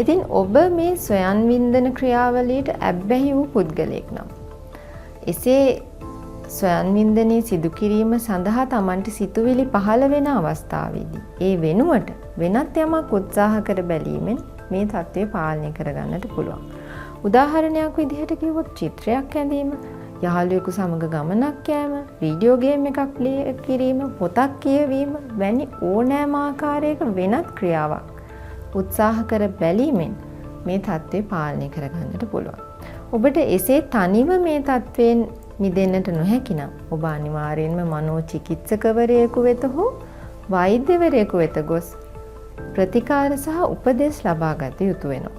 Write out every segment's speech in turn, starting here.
ඉතින් ඔබ මේ ස්වයන් වින්දන ක්‍රියාවලියට ඇබ්බැහි වූ පුද්ගලයෙක් නම් එසේ ස්වයන් වින්දනයේ සිදු කිරීම සඳහා Tamanට සිතුවිලි පහළ වෙන අවස්ථාවේදී ඒ වෙනුවට වෙනත් යමක් උත්සාහ කර බැලීමෙන් මේ தત્ත්වය පාලනය කරගන්නට පුළුවන්. උදාහරණයක් විදිහට කිව්වොත් චිත්‍රයක් ඇඳීම, යහළුවෙකු සමග ගමනක් යෑම, වීඩියෝ ගේම් එකක් ප්ලේ කිරීම, පොතක් කියවීම වැනි ඕනෑම ආකාරයක වෙනත් ක්‍රියාවක් උත්සාහ කර බැලීමෙන් මේ தત્ත්වය පාලනය කරගන්නට පුළුවන්. ඔබට එසේ තනිව මේ தત્ත්වයෙන් මිදෙන්නට නොහැකි නම් ඔබ අනිවාර්යයෙන්ම මනෝචිකිත්සකවරයෙකු වෙත හෝ වෛද්‍යවරයෙකු වෙත ගොස් ප්‍රතිකාර සහ උපදෙස් ලබා ගත යුතු වෙනවා.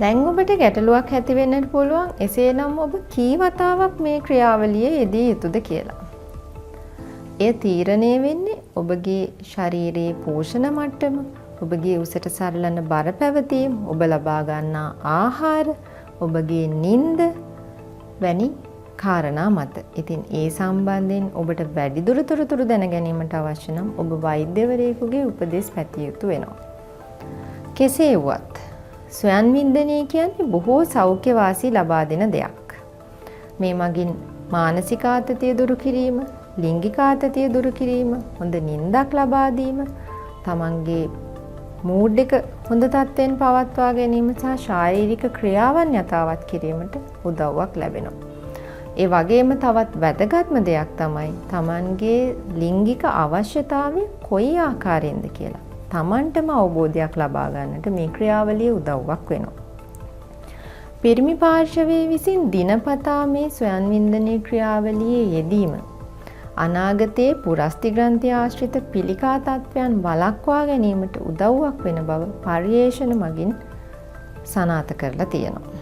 දැන් ඔබට ගැටලුවක් ඇති වෙන්නට පුළුවන් එසේනම් ඔබ කී වතාවක් මේ ක්‍රියාවලියේ යෙදිය යුතුද කියලා. එය තීරණය වෙන්නේ ඔබගේ ශරීරයේ පෝෂණ මට්ටම, ඔබගේ උසට සරලන බර පැවතීම, ඔබ ලබා ගන්නා ආහාර, ඔබගේ නිින්ද වැනි කාරණා මත. ඉතින් ඒ සම්බන්ධයෙන් ඔබට වැඩිදුර තොරතුරු දැන ගැනීමට අවශ්‍ය නම් ඔබ වෛද්‍යවරයෙකුගේ උපදෙස් පැතිය යුතු වෙනවා. කෙසේ වුවත් ස්වයන් වින්දනය කියන්නේ බොහෝ සෞඛ්‍ය වාසි ලබා දෙන දෙයක්. මේ මගින් මානසික ආතතිය දුරු කිරීම, ලිංගික ආතතිය දුරු කිරීම, හොඳ නිින්දක් ලබා දීම, තමන්ගේ මූඩ් එක හොඳ තත්ත්වයෙන් පවත්වා ගැනීම සහ ශාරීරික ක්‍රියාවන් යථාවත් කිරීමට උදව්වක් ලැබෙනවා. ඒ වගේම තවත් වැදගත්ම දෙයක් තමයි තමන්ගේ ලිංගික අවශ්‍යතාවය කොයි ආකාරයෙන්ද කියලා තමන්ටම අවබෝධයක් ලබා ගන්නට මේ ක්‍රියාවලිය උදව්වක් වෙනවා. පිරිමි පාර්ශවයේ විසින් දිනපතා මේ ස්වයන් වින්දනයේ ක්‍රියාවලියේ යෙදීම අනාගතයේ පුරස්ති ග්‍රන්ථි ආශ්‍රිත පිළිකා තත්ත්වයන් වළක්වා ගැනීමට උදව්වක් වෙන බව පර්යේෂණ මගින් සනාථ කරලා තියෙනවා.